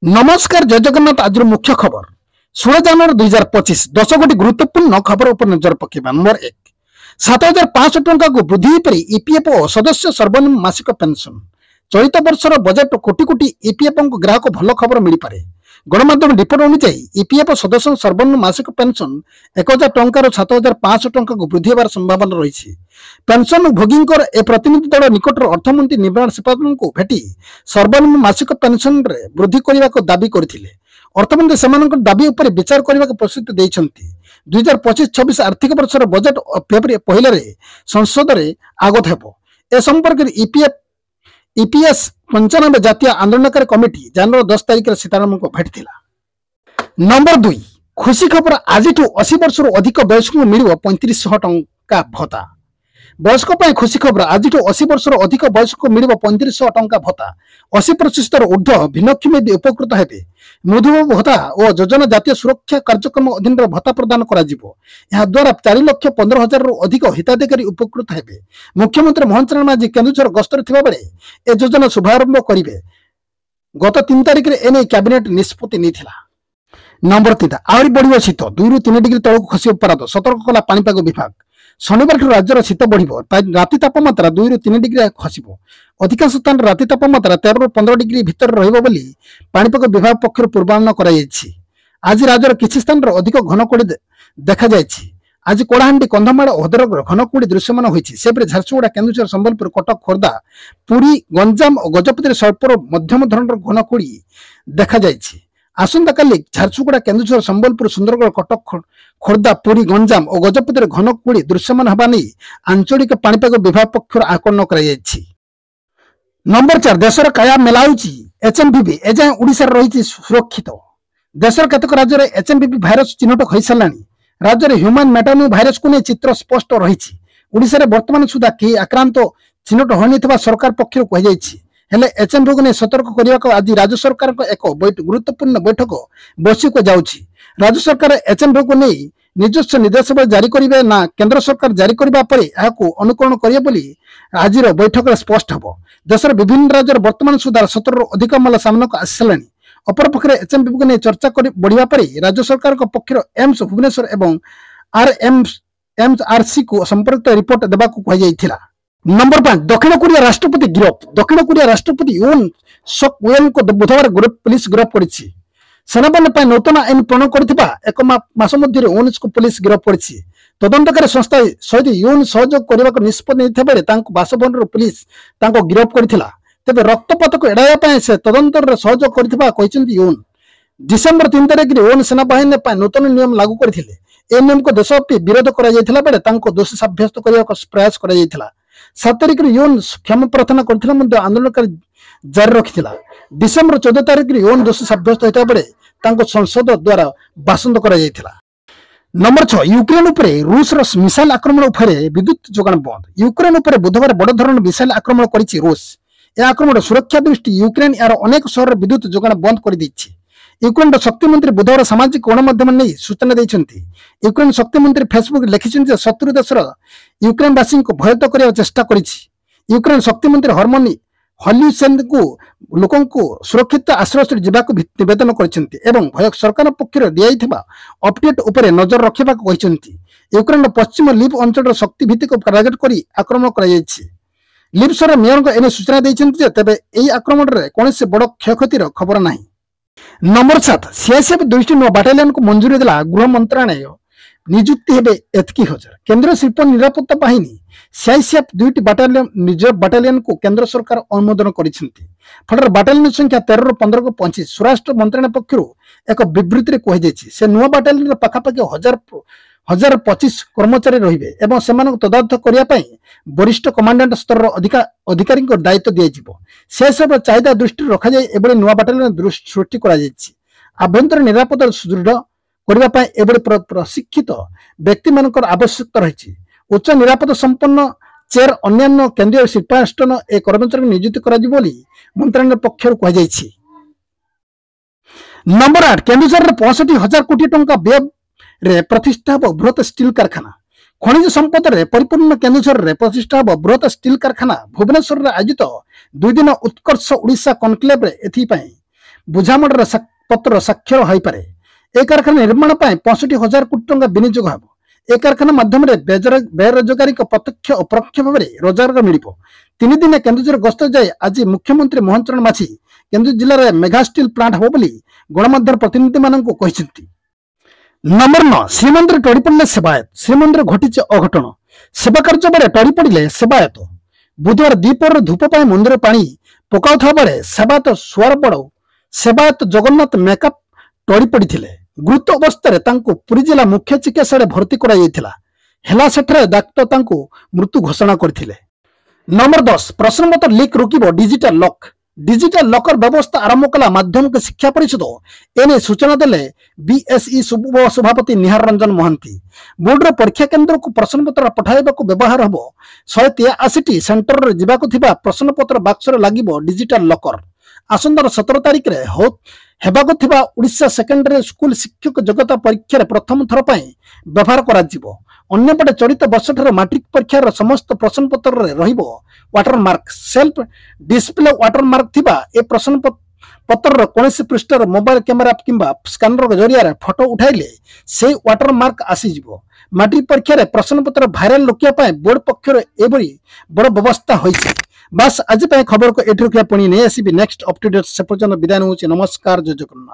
नमस्कार जय जगन्नाथ आज मुख्य खबर 16 जनवरी 2025 10 गोटी गुरुत्वपूर्ण खबर उपर नजर पकेबा। नंबर 1 7,500 टंका को वृद्धि पर ईपीएफओ सदस्य सर्वनिम्न मासिक पेंशन चलित वर्षर बजेट कोटी कोटी ईपीएफओ ग्राहक भल खबर मिल पारे। गणमाध्यम रिपोर्ट अनुसार ईपीएफओ सदस्य सर्वनिम्न मासिक पेंशन 1,000 टंकार 7,500 टंका को वृद्धि होवार संभावना रही। पेंशन भोगी ए प्रतिनिधि दल निकटर अर्थमंत्री निर्मला सीतारमण को भेटी सर्वनिम्न मासिक पेंशन रे वृद्धि करने को दाबी करथिले। अर्थमंत्री सेमानक दाबी उपर विचार करने को प्रतिश्रुति देइछन्ति। 2025-26 आर्थिक वर्षर बजेट फेब्रुआरी पहले संसद में आगत हेबो। ए संपर्क में ईपीएस 95 जातीय आंदोलनकारी कमिटी जनवरी 10 तारिख सीतारमण को भेटिथिला। नंबर 2 खुशी खबर आज 80 वर्ष अधिक वयस्क मिल 3500 टंका भत्ता। वयस्क खुशी खबर आज 80 वर्ष अधिक वयस्क मिल 3500 टंका भत्ता। 80% ऊर्ध्व भिन्नक्षम भी उपकृत हेबे। मधुमेह भत्ता और योजना जातीय सुरक्षा कार्यक्रम अधीन भत्ता प्रदान करा जिवो। यह द्वारा 4,15,000 अधिक हिताधिकारी उपकृत हेबे। मुख्यमंत्री मोहन चरण मांझी केन्दुझर गस्तर थिबा बेले ए योजना शुभारंभ करिवे। गत 3 तारिख रे एने कैबिनेट निष्पत्ति निथिला। नंबर 3 आहरी बढ़िबो शीत 2 ରୁ 3 डिग्री तळक खसी पारद सतर्क कला पाणीपाग विभाग। शनिवार राज्यर शीत बढ़िबो। राति तापमात्रा 2 ରୁ 3 डिग्री खसिबो। अधिकांश स्थान राति तापमात्रा 13 ରୁ 15 डिग्री भीतर रहिबो बोली पाणीपाग विभाग पक्षर पूर्वानुमान कराଯାଇଛି। आज राज्यर किछि स्थान अधिक घनकुड़ी देखा जायछि। आज कोड़ाहांडी कंधमाल भद्रक घनकुड़ी दृश्यमान होइछि। सेपरि झारसुगुड़ा केन्दुझर संबलपुर कटक खोर्धा पुरी गंजाम और गजपति स्वल्प मध्यम धरणर घनकुड़ी देखा जायछि। आसंता काली झारसुगुड़ा केन्दुझर संबलपुर सुंदरगढ़ कटक खोर्धा पुरी गंजाम और गजपति घनकुड़ी दृश्यमान होगा नहीं आंचलिक पाणीपाग विभाग पक्षर आकलन कराଯାଇଛି। नंबर 4 देशर काया मेलाउची एचएमपीवी एजाए ओडिशा रही सुरक्षित। देशर केतक राज्य में एचएमपीवी भाइरस चिन्हट हो साराणी। राज्य में ह्यूमन मेटानो भाइरस को नहीं चित्र स्पष्ट रही। ओडिशा रे वर्तमान सुधा कई आक्रांत चिन्हट होनी सरकार पक्षर कहुଯାଇଛି। हेले एचएम रोग ने सतर्क करने को आज राज्य सरकार एक गुरुत्वपूर्ण बैठक बसिक जाउछि। राज्य सरकार एचएम रोग नहीं निजस्व निर्देशावली जारी करेंगे ना केंद्र सरकार जारी करने पर अनुकरण करेंगे बोली आज बैठक में स्पष्ट हम। देशर विभिन्न राज्य वर्तमान सुधा 17 अधिक मामला सामना को आसला। अपर पक्षे एचएमपी को नहीं चर्चा बढ़िया पर राज्य सरकार पक्षर एम्स भुवनेश्वर और आरएमआरसी को संपर्कित रिपोर्ट देवा कहुला। नंबर 5 दक्षिण कोरिया राष्ट्रपति गिरफ। दक्षिण कोरिया राष्ट्रपति यून सक येल को बुधवार पुलिस गिरफ करिछि। सेनाबाहिनी नूतन आईन प्रणयन करथिबा एक मास मध्य यूनिस को पुलिस गिरफ करिछि। तदंतकारी संस्था सहित यून सहयोग करने निष्पत्ति नेथिबा बासभवन पुलिस गिरफ करथिला। तेबे रक्तपात को एड़ाइबा पय से तदंतर सहयोग करथिबा कहिसेंति यून। डिसेंबर 3 तारिख रे यून सेनाबाहिनी नूतन नियम लागू करथिले। ए नियम को देशव्यापी विरोध करा जायथिला बेले तांको दोषी साब्यस्त करने प्रयास करा जायथिला। 7 तारिख यून क्षमा प्रार्थना करथिला आंदोलनकारी जारी रखिथिला। डिसेंबर 14 तारिख यून दोषी साब्यस्त होता बेले तांको संसद द्वारा बासंद करा जायथिला। नंबर 6 यूक्रेन उपरे रूस मिसाइल आक्रमण उपरे विद्युत जोगाण बंद। यूक्रेन उपरे बुधवार बड़ धरण मिसाइल आक्रमण करिछि रूस। यह आक्रमण सुरक्षा दृष्टि यूक्रेन यार अनेक शहर विद्युत जोगाण बंद कर दैछि। यूक्रेन शक्ति मंत्री बुधवार सामाजिक गणमाध्यम नहीं सूचना देइछन्ति। यूक्रेन शक्ति मंत्री फेसबुक लिखिछन्ति शत्रु देशर यूक्रेनवासी को भयभीत करने चेष्टा करिछि। यूक्रेन शक्ति मंत्री हरमोनी हल्युसेन को लोकों को सुरक्षित आश्रय जावाक निवेदन करिसेंति एवं सरकार पक्षर दियाइथिबा अपडेट उपरे नजर रखिबा कहिसेंति। यूक्रेन पश्चिम लीव अंचल शक्ति भित्तिक टार्गेट करी आक्रमण कराଯାଇଛି। लीव सर मेयर एने सूचना देइछन्ति तेबे एही आक्रमण रे कोनोसी बड़ क्षयक्षतिर खबर नाही। नंबर 7 सीआईएसएफ 2टी नवा बाटालियन को मंजूरी देला गृह मंत्रालय। नियुक्ति हेबे 1,000 केंद्रीय शिल्प निरापत्ता बाहिनी सीआईएसएफ 2टी बाटालियन निज बाटालियन को केंद्र सरकार अनुमोदन करिसेंति। फलर बाटालियन संख्या 13 ରୁ 15 को पहुंची स्वराष्ट्र मंत्रालय पक्षरु एक विबृति रे कहि दैछि। से नुवा बाटालियन पाखापाखि 1025 कर्मचारी रहिबे एवं सेमानक तदारख करिया पई वरिष्ठ कमांडेंट स्तर अधिकारी को दायित्व दिया। सीआईएसएफ चाहिदा दृष्टि रखा जाए एबळे नुवा बाटालियन सृष्टि करा जायछि। आभ्यंतर निरापत्ता सुदृढ़ करबा पई एबळे प्रशिक्षित व्यक्ति मानकर आवश्यकता रहिछि। उच्च निरापत्ता संपन्न चेयर अन्य केंद्रीय शिल्पानुष्ठान ए कर्मचारी नियुक्त करा जिवो बोली मंत्रालय पक्षर कहि जायछि। नंबर 8 केन्दुझर 65,000 कोटी टंका व्यय रे प्रतिष्ठा बृहत स्टील कारखाना। खनिज संपद रे परिपूर्ण केन्दुझर रे प्रतिष्ठा बृहत स्टील कारखाना भुवनेश्वर रे आयोजित 2 दिन उत्कर्ष ओडिशा कनक्लेव रे एथि पई बुझामणार पत्र स्वाक्षर हो पारे। ए कारखाना निर्माण पर 65,000 कोटी टंका विनियोग हो। ए कारखाना माध्यम बेरोजगारी प्रत्यक्ष और परोक्ष भाव में रोजगार मिल। 3 दिन केन्दुझर गस्त जाए आज मुख्यमंत्री मोहन चरण माझी केन्दुझर जिले में मेगा स्टील प्लांट हो बोली गणमाध्यम प्रतिनिधि मानक कहते। नंबर 9 श्रीमंदिर टड़ी पड़े सेवायत। श्रीमंदिर घटी अघटन। सेवा कार्य बेले टड़ी पड़े सेवायत। बुधवार दीपर धूप पर मंदिर पानी पकाउथा बेले सेवायत सुआर बड़ सेवायत जगन्नाथ मेकअप टड़ी पड़ी। गुरुत अवस्था पुरी जिला मुख्य चिकित्सा भर्ती कर डाक्तर मृत्यु घोषणा करथिले। नंबर 10 प्रश्नपत्र लीक रोकिब डिजिटल लॉक। डिजिटल लॉकर व्यवस्था आरंभ कला माध्यमिक शिक्षा परिषद एने सूचना देले बीएसई सभापति निहार रंजन महांती। बोर्ड परीक्षा केन्द्र को प्रश्नपत्र पठाइबा व्यवहार हम 183 सेंटर रे जिबाकु थिबा प्रश्नपत्र बाक्सर लागिबो डिजिटल लॉकर। आसंदार 17 तारिख रे हेबाकु थिबा ओडिशा सेकेंडरी स्कूल शिक्षक योग्यता परीक्षा रे प्रथम थर पई व्यवहार करा जिवो। अन्यपटे चलित वर्ष मैट्रिक परीक्षार समस्त प्रश्नपत्र रे रहिबो वाटरमार्क। सेल्फ डिस्प्ले वाटरमार्क थिबा ए प्रश्न पत्र कोनसी पृष्ठर मोबाइल कैमेरा किंबा स्कैनर जरिया फोटो उठाइले से वाटरमार्क आसीजिवो। मैट्रिक परीक्षा रे प्रश्नपत्र भाइराल रोकिया बोर्ड पक्षर एबरी बड़ व्यवस्था होइछि। बस आज खबर को एठी रखिया पुणी नहीं आसबि नेक्स्ट अपडेट से पर्यंत विदाय नउछि। नमस्कार, जय जगन्नाथ।